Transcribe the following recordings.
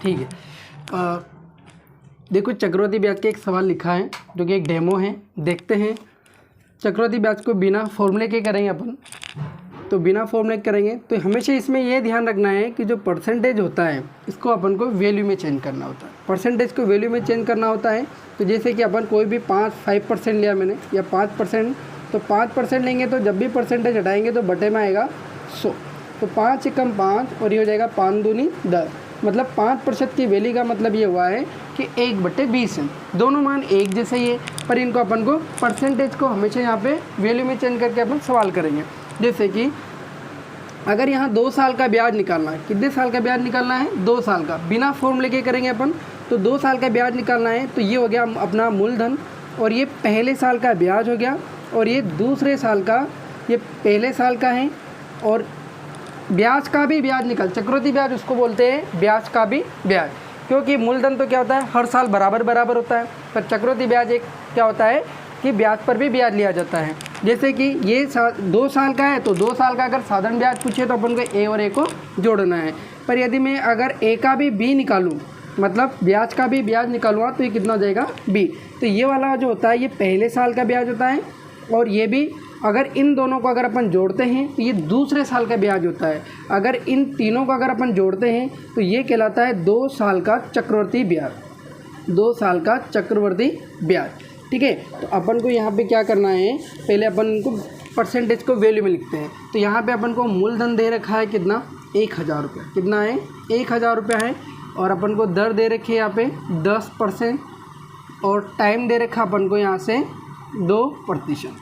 ठीक है। देखो चक्रवृद्धि ब्याज का एक सवाल लिखा है जो कि एक डेमो है, देखते हैं। चक्रवृद्धि ब्याज को बिना फॉर्मूले के करेंगे अपन, तो बिना फॉर्मूले के करेंगे तो हमेशा इसमें ये ध्यान रखना है कि जो परसेंटेज होता है इसको अपन को वैल्यू में चेंज करना होता है। परसेंटेज को वैल्यू में चेंज करना होता है। तो जैसे कि अपन कोई भी 5% लिया मैंने या 5%, तो 5% लेंगे तो जब भी परसेंटेज हटाएंगे तो बटे में आएगा 100। तो 5 एकम 5 और ये हो जाएगा 5 दूनी 10, मतलब 5% की वैल्यू का मतलब ये हुआ है कि 1/20 है। दोनों मान एक जैसे ही है, पर इनको अपन को परसेंटेज को हमेशा यहाँ पे वैल्यू में चेंज करके अपन सवाल करेंगे। जैसे कि अगर यहाँ 2 साल का ब्याज निकालना है, कितने साल का ब्याज निकालना है? 2 साल का। बिना फॉर्मूले के करेंगे अपन, तो 2 साल का ब्याज निकालना है। तो ये हो गया अपना मूलधन, और ये पहले साल का ब्याज हो गया, और ये दूसरे साल का, ये पहले साल का है। और ब्याज का भी ब्याज निकाल, चक्रवृद्धि ब्याज उसको बोलते हैं ब्याज का भी ब्याज, क्योंकि मूलधन तो क्या होता है हर साल बराबर बराबर होता है, पर चक्रवृद्धि ब्याज एक क्या होता है कि ब्याज पर भी ब्याज लिया जाता है। जैसे कि ये 2 साल का है, तो 2 साल का अगर साधारण ब्याज पूछे तो अपन को ए और ए को जोड़ना है। पर यदि मैं अगर ए का भी बी निकालूं, मतलब ब्याज का भी ब्याज निकालूँगा, तो ये कितना हो जाएगा बी। तो ये वाला जो होता है ये पहले साल का ब्याज होता है, और ये भी अगर इन दोनों को अगर अपन जोड़ते हैं तो ये दूसरे साल का ब्याज होता है। अगर इन तीनों को अगर अपन जोड़ते हैं तो ये कहलाता है 2 साल का चक्रवृद्धि ब्याज। 2 साल का चक्रवृद्धि ब्याज, ठीक है। तो अपन को यहाँ पे क्या करना है, पहले अपन इनको परसेंटेज को वैल्यू में लिखते हैं। तो यहाँ पे अपन को मूलधन दे रखा है कितना, 1000 रुपये। कितना है? 1000 रुपये है। और अपन को दर दे रखी है यहाँ पे 10%, और टाइम दे रखा अपन को यहाँ से 2%।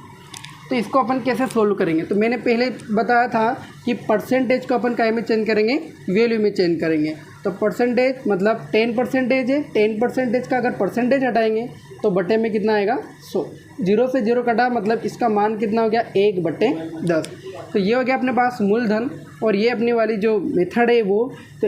तो इसको अपन कैसे सोल्व करेंगे? तो मैंने पहले बताया था कि परसेंटेज को अपन काय में चेंज करेंगे, वैल्यू में चेंज करेंगे। तो परसेंटेज मतलब 10% है, 10% का अगर परसेंटेज हटाएंगे तो बटे में कितना आएगा 100। 0 से 0 कटा, मतलब इसका मान कितना हो गया 1/10। तो ये हो गया अपने पास मूलधन, और ये अपनी वाली जो मेथड है वो, तो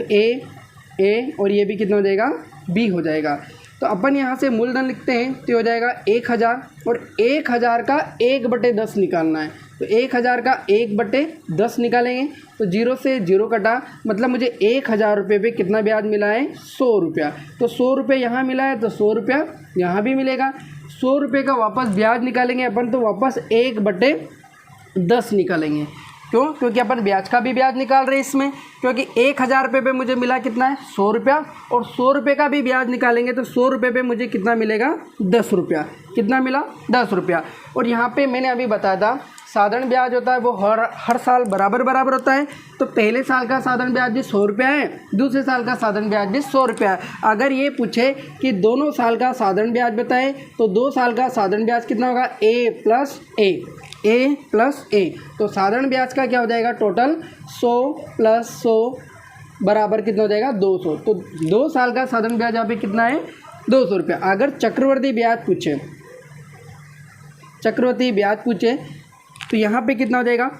ए और ये भी कितना हो जाएगा बी हो जाएगा। तो अपन यहाँ से मूलधन लिखते हैं तो हो जाएगा 1000, और 1000 का 1/10 निकालना है। तो 1000 का 1/10 निकालेंगे तो 0 से 0 कटा, मतलब मुझे 1000 रुपये पे कितना ब्याज मिला है 100 रुपया। तो 100 रुपये यहाँ मिला है तो 100 रुपया यहाँ भी मिलेगा। 100 रुपये का वापस ब्याज निकालेंगे अपन, तो वापस 1/10 निकालेंगे। क्यों? क्योंकि अपन ब्याज का भी ब्याज निकाल रहे हैं इसमें, क्योंकि 1000 रुपये पे मुझे मिला कितना है 100 रुपया, और 100 रुपये का भी ब्याज निकालेंगे तो 100 रुपये पे मुझे कितना मिलेगा 10 रुपया। कितना मिला? 10 रुपया। और यहाँ पे मैंने अभी बताया था साधारण ब्याज होता है वो हर साल बराबर बराबर होता है। तो पहले साल का साधारण ब्याज भी 100 रुपया है, दूसरे साल का साधारण ब्याज भी 100 रुपया है। अगर ये पूछे कि दोनों साल का साधारण ब्याज बताए तो 2 साल का साधारण ब्याज कितना होगा ए प्लस ए। तो साधारण ब्याज का क्या हो जाएगा टोटल 100 + 100 बराबर कितना हो जाएगा 200। तो 2 साल का साधारण ब्याज यहाँ पे कितना है 200 रुपया। अगर चक्रवृद्धि ब्याज पूछे तो यहाँ पे कितना हो जाएगा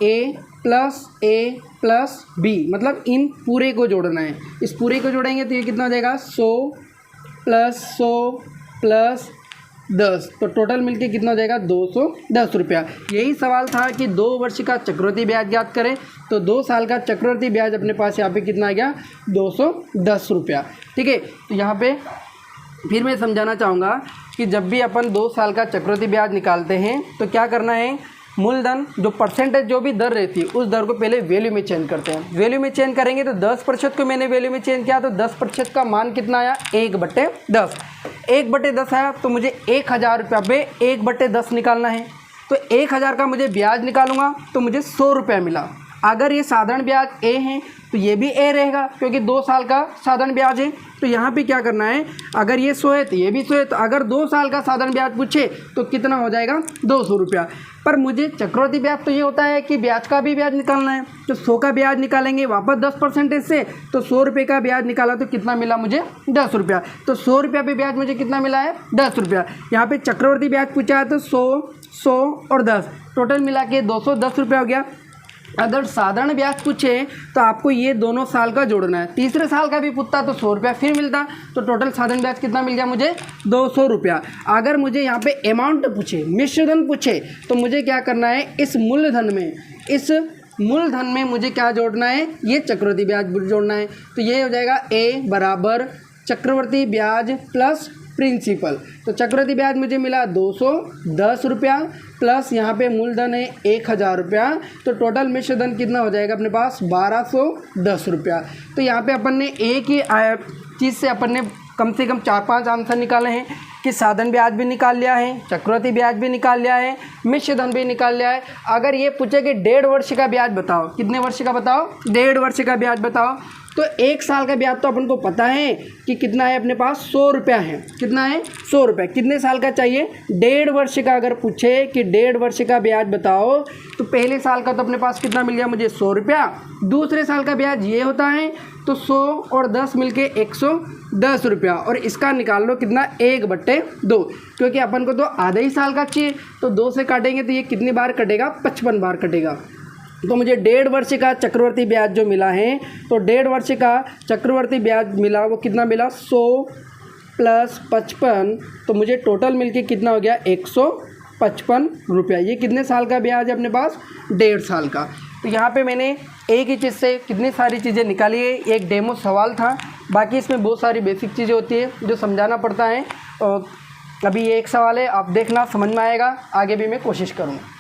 ए प्लस बी, मतलब इन पूरे को जोड़ना है। इस पूरे को जोड़ेंगे तो ये कितना हो जाएगा 100 + 100 + 10, तो टोटल मिलके कितना हो जाएगा 210 रुपया। यही सवाल था कि 2 वर्ष का चक्रवृद्धि ब्याज ज्ञात करें, तो 2 साल का चक्रवृद्धि ब्याज अपने पास यहाँ पे कितना आ गया 210 रुपया, ठीक है। तो यहाँ पे फिर मैं समझाना चाहूँगा कि जब भी अपन 2 साल का चक्रवृद्धि ब्याज निकालते हैं तो क्या करना है, मूलधन जो परसेंटेज जो भी दर रहती है उस दर को पहले वैल्यू में चेंज करते हैं। वैल्यू में चेंज करेंगे तो 10% को मैंने वैल्यू में चेंज किया, तो 10% का मान कितना आया 1/10। 1/10 आया तो मुझे 1000 रुपया पे 1/10 निकालना है। तो 1000 का मुझे ब्याज निकालूंगा तो मुझे 100 रुपया मिला। अगर ये साधारण ब्याज ए है तो ये भी ए रहेगा, क्योंकि 2 साल का साधारण ब्याज है। तो यहाँ पे क्या करना है, अगर ये 100 है तो ये भी 100 है। तो अगर 2 साल का साधारण ब्याज पूछे तो कितना हो जाएगा 200 रुपया। पर मुझे चक्रवृद्धि ब्याज तो ये होता है कि ब्याज का भी ब्याज निकालना है। तो 100 का ब्याज निकालेंगे वापस 10% से, तो 100 रुपये का ब्याज निकाला तो कितना मिला मुझे 10 रुपया। तो 100 रुपया पे ब्याज मुझे कितना मिला है 10 रुपया। यहाँ पे चक्रवृद्धि ब्याज पूछा है तो 100 और 10 टोटल मिला के 210 रुपया हो गया। अगर साधारण ब्याज पूछे तो आपको ये दोनों साल का जोड़ना है। तीसरे साल का भी पूछता तो 100 रुपया फिर मिलता, तो टोटल साधारण ब्याज कितना मिल गया मुझे 200 रुपया। अगर मुझे यहाँ पे अमाउंट पूछे, मिश्रधन पूछे, तो मुझे क्या करना है, इस मूलधन में, इस मूलधन में मुझे क्या जोड़ना है, ये चक्रवृद्धि ब्याज जोड़ना है। तो ये हो जाएगा ए बराबर चक्रवृद्धि ब्याज प्लस प्रिंसिपल। तो चक्रवृद्धि ब्याज मुझे मिला 210 रुपया प्लस यहाँ पे मूलधन है 1000 रुपया, तो टोटल मिश्रधन कितना हो जाएगा अपने पास 1210 रुपया। तो यहाँ पे अपन ने एक ही चीज़ से अपन ने कम से कम 4-5 आंसर निकाले हैं कि साधन ब्याज भी निकाल लिया है, चक्रवृद्धि ब्याज भी निकाल लिया है, मिश्रधन भी निकाल लिया है। अगर ये पूछे कि 1.5 वर्ष का ब्याज बताओ, कितने वर्ष का बताओ, 1.5 वर्ष का ब्याज बताओ, तो 1 साल का ब्याज तो अपन को पता है कि कितना है अपने पास 100 रुपया है। कितना है 100 रुपया। कितने साल का चाहिए, 1.5 वर्ष का। अगर पूछे कि 1.5 वर्ष का ब्याज बताओ तो पहले साल का तो अपने पास कितना मिल गया मुझे 100 रुपया, दूसरे साल का ब्याज ये होता है तो 100 और 10 मिलके 110 रुपया, और इसका निकाल लो कितना 1/2, क्योंकि अपन को तो आधा ही साल का चाहिए, तो 2 से काटेंगे तो ये कितनी बार कटेगा, 55 बार कटेगा। तो मुझे 1.5 वर्ष का चक्रवर्ती ब्याज जो मिला है, तो 1.5 वर्ष का चक्रवर्ती ब्याज मिला, वो कितना मिला 100 + 55, तो मुझे टोटल मिलके कितना हो गया 155 रुपया। ये कितने साल का ब्याज है अपने पास, 1.5 साल का। तो यहाँ पे मैंने एक ही चीज़ से कितनी सारी चीज़ें निकाली है, एक डेमो सवाल था, बाकी इसमें बहुत सारी बेसिक चीज़ें होती है जो समझाना पड़ता है। और अभी ये एक सवाल है, आप देखना समझ में आएगा, आगे भी मैं कोशिश करूँगा।